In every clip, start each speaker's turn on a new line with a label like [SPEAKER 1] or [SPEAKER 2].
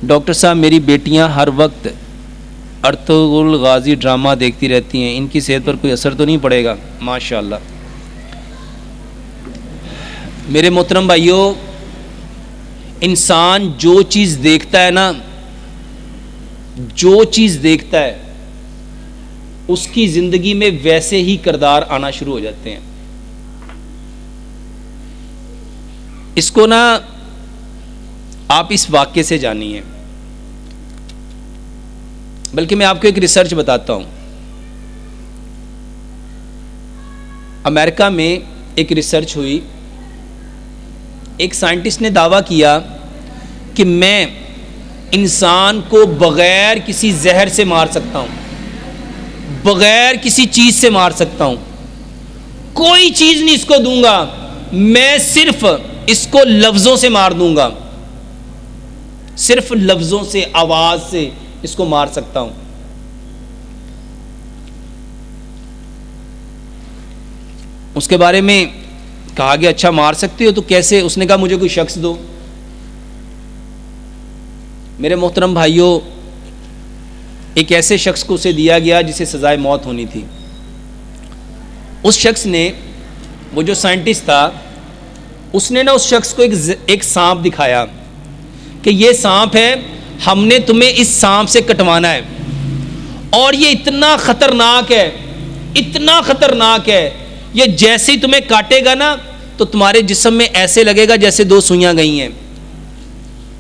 [SPEAKER 1] Doctor صاحب میری بیٹیاں ہر وقت ارطغرل غازی ڈرامہ دیکھتی رہتی ہیں، ان کی صحت پر کوئی اثر تو نہیں پڑے گا؟ ماشاء اللہ۔ میرے محترم بھائیوں، انسان جو چیز دیکھتا ہے نا، جو چیز دیکھتا ہے اس کی زندگی میں ویسے ہی کردار آنا شروع ہو جاتے ہیں۔ اس کو نا آپ اس واقعے سے جانیے، بلکہ میں آپ کو ایک ریسرچ بتاتا ہوں۔ امریکہ میں ایک ریسرچ ہوئی، ایک سائنٹسٹ نے دعویٰ کیا کہ میں انسان کو بغیر کسی زہر سے مار سکتا ہوں، بغیر کسی چیز سے مار سکتا ہوں، کوئی چیز نہیں اس کو دوں گا، میں صرف اس کو لفظوں سے مار دوں گا، صرف لفظوں سے، آواز سے اس کو مار سکتا ہوں۔ اس کے بارے میں کہا گیا اچھا مار سکتے ہو تو کیسے؟ اس نے کہا مجھے کوئی شخص دو۔ میرے محترم بھائیوں، ایک ایسے شخص کو اسے دیا گیا جسے سزائے موت ہونی تھی۔ اس شخص نے، وہ جو سائنٹسٹ تھا، اس نے نا اس شخص کو ایک سانپ دکھایا کہ یہ سانپ ہے، ہم نے تمہیں اس سانپ سے کٹوانا ہے، اور یہ اتنا خطرناک ہے، اتنا خطرناک ہے، یہ جیسے ہی تمہیں کاٹے گا نا تو تمہارے جسم میں ایسے لگے گا جیسے 2 سوئیاں گئی ہیں،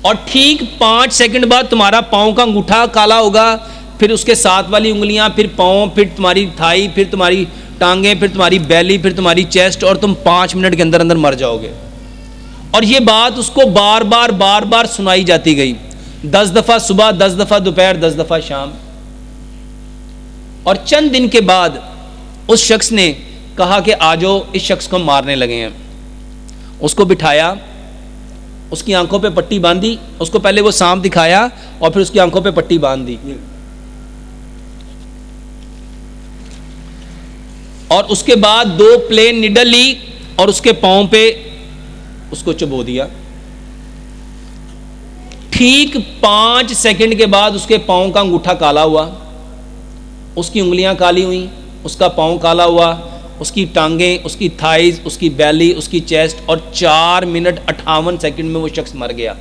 [SPEAKER 1] اور ٹھیک 5 سیکنڈ بعد تمہارا پاؤں کا انگوٹھا کالا ہوگا، پھر اس کے ساتھ والی انگلیاں، پھر پاؤں، پھر تمہاری تھائی، پھر تمہاری ٹانگیں، پھر تمہاری بیلی، پھر تمہاری چیسٹ، اور تم 5 منٹ کے اندر اندر مر جاؤ گے۔ اور یہ بات اس کو بار بار سنائی جاتی گئی، 10 دفعہ صبح، 10 دفعہ دوپہر، 10 دفعہ شام۔ اور چند دن کے بعد اس شخص نے کہا کہ آجو اس شخص کو مارنے لگے ہیں۔ اس کو بٹھایا، اس کی آنکھوں پہ پٹی باندھی، اس کو پہلے وہ سانپ دکھایا اور پھر اس کی آنکھوں پہ پٹی باندھ دی، اور اس کے بعد 2 پلین نیڈل لی اور اس کے پاؤں پہ اس کو چبو دیا۔ ٹھیک 5 سیکنڈ کے بعد اس کے پاؤں کا انگوٹھا کالا ہوا، اس کی انگلیاں کالی ہوئیں، اس کا پاؤں کالا ہوا، اس کی ٹانگیں، اس کی تھائز، اس کی بیلی، اس کی چیسٹ، اور 4 منٹ 58 سیکنڈ میں وہ شخص مر گیا۔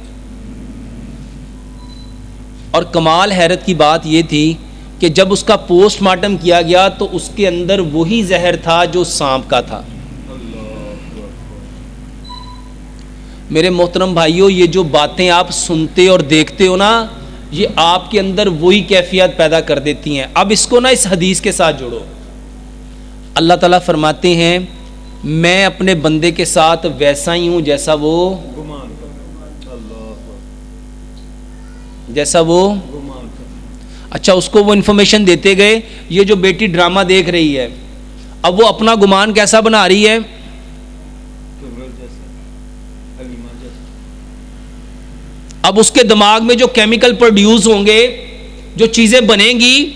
[SPEAKER 1] اور کمال حیرت کی بات یہ تھی کہ جب اس کا پوسٹ مارٹم کیا گیا تو اس کے اندر وہی زہر تھا جو سانپ کا تھا۔ میرے محترم بھائیوں، یہ جو باتیں آپ سنتے اور دیکھتے ہو نا، یہ آپ کے اندر وہی کیفیت پیدا کر دیتی ہیں۔ اب اس کو نا اس حدیث کے ساتھ جوڑو۔ اللہ تعالیٰ فرماتے ہیں میں اپنے بندے کے ساتھ ویسا ہی ہوں جیسا وہ اچھا، اس کو وہ انفارمیشن دیتے گئے، یہ جو بیٹی ڈرامہ دیکھ رہی ہے، اب وہ اپنا گمان کیسا بنا رہی ہے؟ اب اس کے دماغ میں جو کیمیکل پروڈیوس ہوں گے، جو چیزیں بنیں گی،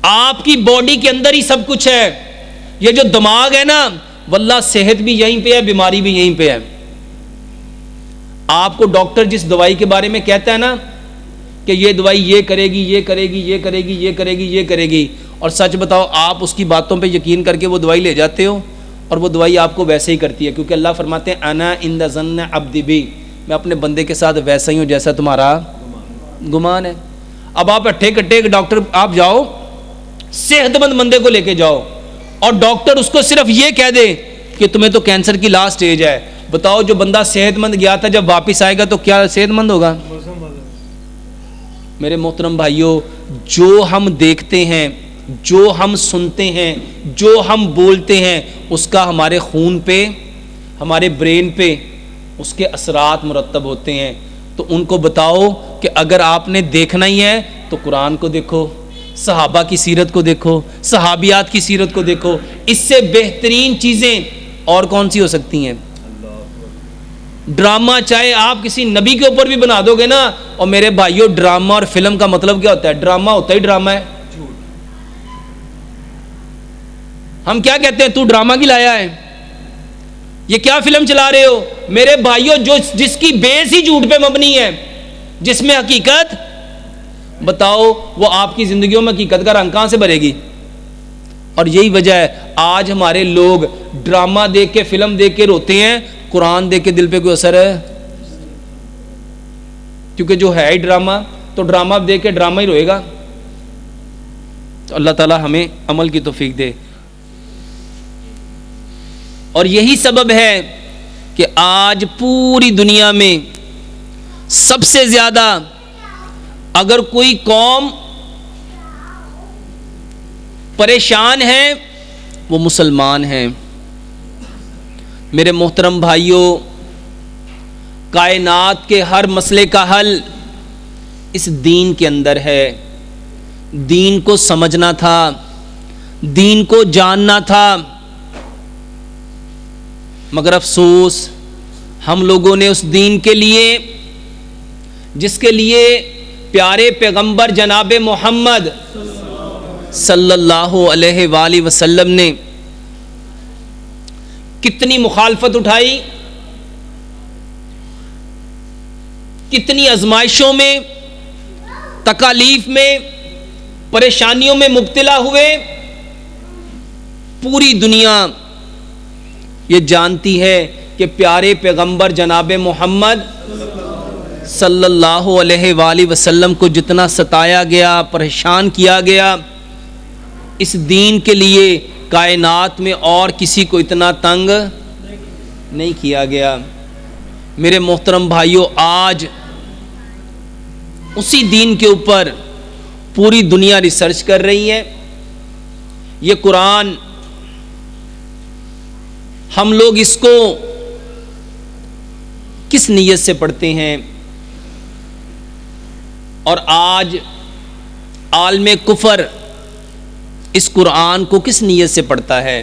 [SPEAKER 1] آپ کی باڈی کے اندر ہی سب کچھ ہے۔ یہ جو دماغ ہے نا، واللہ صحت بھی یہیں پہ ہے، بیماری بھی یہیں پہ ہے۔ آپ کو ڈاکٹر جس دوائی کے بارے میں کہتا ہے نا کہ یہ دوائی یہ کرے گی، یہ کرے گی، یہ کرے گی، یہ کرے گی، یہ کرے گی، اور سچ بتاؤ آپ اس کی باتوں پہ یقین کر کے وہ دوائی لے جاتے ہو، اور وہ دوائی آپ کو ویسے ہی کرتی ہے، کیونکہ اللہ فرماتے ہیں انا عند ظن عبدی بی، میں اپنے بندے کے ساتھ ویسا ہی ہوں جیسا تمہارا گمان ہے۔ اب آپ اٹھے کٹے ڈاکٹر، آپ جاؤ صحت مند بندے کو لے کے جاؤ، اور ڈاکٹر اس کو صرف یہ کہہ دے کہ تمہیں تو کینسر کی لاسٹ سٹیج ہے، بتاؤ جو بندہ صحت مند گیا تھا جب واپس آئے گا تو کیا صحت مند ہوگا؟ میرے محترم بھائیوں، جو ہم دیکھتے ہیں، جو ہم سنتے ہیں، جو ہم بولتے ہیں، اس کا ہمارے خون پہ، ہمارے برین پہ اس کے اثرات مرتب ہوتے ہیں۔ تو ان کو بتاؤ کہ اگر آپ نے دیکھنا ہی ہے تو قرآن کو دیکھو، صحابہ کی سیرت کو دیکھو، صحابیات کی سیرت کو دیکھو، اس سے بہترین چیزیں اور کون سی ہو سکتی ہیں؟ ڈرامہ چاہے آپ کسی نبی کے اوپر بھی بنا دو گے نا، اور میرے بھائیوں ڈرامہ اور فلم کا مطلب کیا ہوتا ہے؟ ڈرامہ ہوتا ہی ڈرامہ ہے۔ ہم کیا کہتے ہیں؟ تو ڈرامہ کی لایا ہے، یہ کیا فلم چلا رہے ہو؟ میرے بھائیوں جس کی بیس ہی جھوٹ پہ مبنی ہے، جس میں حقیقت، بتاؤ وہ آپ کی زندگیوں میں حقیقت کا رنگ کہاں سے بھرے گی؟ اور یہی وجہ ہے آج ہمارے لوگ ڈرامہ دیکھ کے، فلم دیکھ کے روتے ہیں، قرآن دیکھ کے دل پہ کوئی اثر ہے؟ کیونکہ جو ہے ہی ڈرامہ، تو ڈرامہ دیکھ کے ڈرامہ ہی روئے گا۔ تو اللہ تعالی ہمیں عمل کی توفیق دے۔ اور یہی سبب ہے کہ آج پوری دنیا میں سب سے زیادہ اگر کوئی قوم پریشان ہے وہ مسلمان ہیں۔ میرے محترم بھائیوں، کائنات کے ہر مسئلے کا حل اس دین کے اندر ہے۔ دین کو سمجھنا تھا، دین کو جاننا تھا، مگر افسوس ہم لوگوں نے اس دین کے لیے، جس کے لیے پیارے پیغمبر جناب محمد صلی اللہ علیہ وآلہ وسلم نے کتنی مخالفت اٹھائی، کتنی آزمائشوں میں، تکالیف میں، پریشانیوں میں مبتلا ہوئے، پوری دنیا یہ جانتی ہے کہ پیارے پیغمبر جناب محمد صلی اللہ علیہ وآلہ وسلم کو جتنا ستایا گیا، پریشان کیا گیا، اس دین کے لیے کائنات میں اور کسی کو اتنا تنگ نہیں کیا گیا۔ میرے محترم بھائیوں، آج اسی دین کے اوپر پوری دنیا ریسرچ کر رہی ہے۔ یہ قرآن ہم لوگ اس کو کس نیت سے پڑھتے ہیں؟ اور آج عالم کفر اس قرآن کو کس نیت سے پڑھتا ہے؟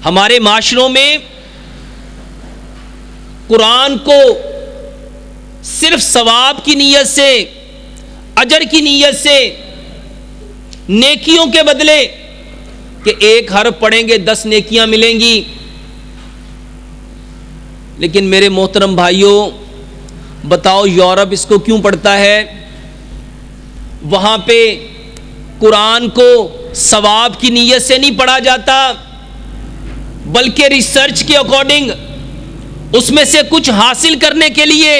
[SPEAKER 1] ہمارے معاشروں میں قرآن کو صرف ثواب کی نیت سے، اجر کی نیت سے، نیکیوں کے بدلے کہ ایک حرف پڑھیں گے 10 نیکیاں ملیں گی۔ لیکن میرے محترم بھائیوں، بتاؤ یورپ اس کو کیوں پڑھتا ہے؟ وہاں پہ قرآن کو ثواب کی نیت سے نہیں پڑھا جاتا، بلکہ ریسرچ کے اکارڈنگ اس میں سے کچھ حاصل کرنے کے لیے،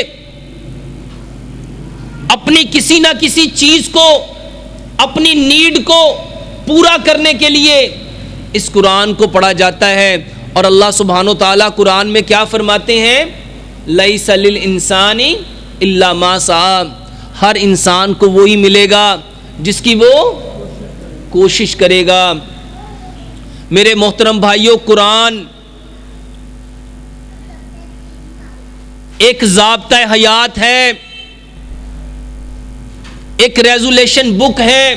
[SPEAKER 1] اپنی کسی نہ کسی چیز کو، اپنی نیڈ کو پورا کرنے کے لیے اس قرآن کو پڑھا جاتا ہے۔ اور اللہ سبحانہ و تعالیٰ قرآن میں کیا فرماتے ہیں؟ لیس للانسان الا ما سعی، ہر انسان کو وہی ملے گا جس کی وہ کوشش کرے گا۔ میرے محترم بھائیوں، قرآن ایک ضابطہ حیات ہے، ایک ریزولیشن بک ہے،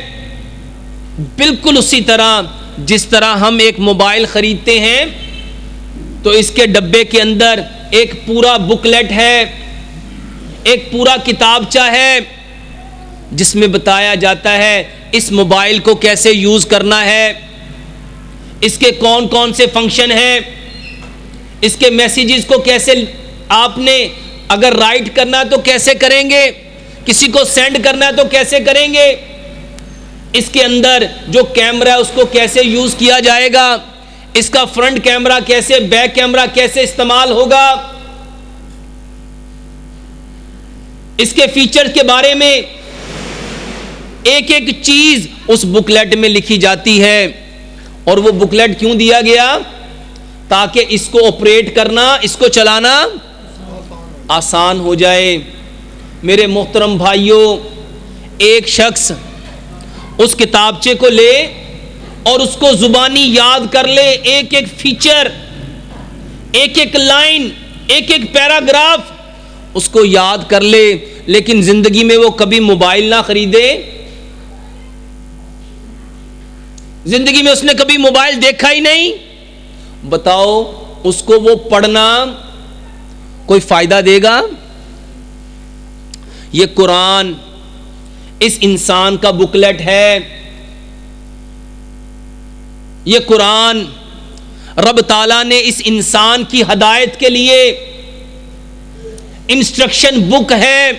[SPEAKER 1] بالکل اسی طرح جس طرح ہم ایک موبائل خریدتے ہیں تو اس کے ڈبے کے اندر ایک پورا بکلیٹ ہے، ایک پورا کتابچہ ہے جس میں بتایا جاتا ہے اس موبائل کو کیسے یوز کرنا ہے، اس کے کون کون سے فنکشن ہیں، اس کے میسیجز کو کیسے آپ نے اگر رائٹ کرنا ہے تو کیسے کریں گے، کسی کو سینڈ کرنا ہے تو کیسے کریں گے، اس کے اندر جو کیمرہ ہے اس کو کیسے یوز کیا جائے گا، اس کا فرنٹ کیمرہ کیسے، بیک کیمرہ کیسے استعمال ہوگا، اس کے فیچر کے بارے میں ایک ایک چیز اس بکلیٹ میں لکھی جاتی ہے۔ اور وہ بکلیٹ کیوں دیا گیا؟ تاکہ اس کو آپریٹ کرنا، اس کو چلانا آسان ہو جائے۔ میرے محترم بھائیوں، ایک شخص اس کتابچے کو لے اور اس کو زبانی یاد کر لے، ایک ایک فیچر، ایک ایک لائن، ایک ایک پیراگراف اس کو یاد کر لے، لیکن زندگی میں وہ کبھی موبائل نہ خریدے، زندگی میں اس نے کبھی موبائل دیکھا ہی نہیں، بتاؤ اس کو وہ پڑھنا کوئی فائدہ دے گا؟ یہ قرآن اس انسان کا بکلیٹ ہے، یہ قرآن رب تعالیٰ نے اس انسان کی ہدایت کے لیے، انسٹرکشن بک ہے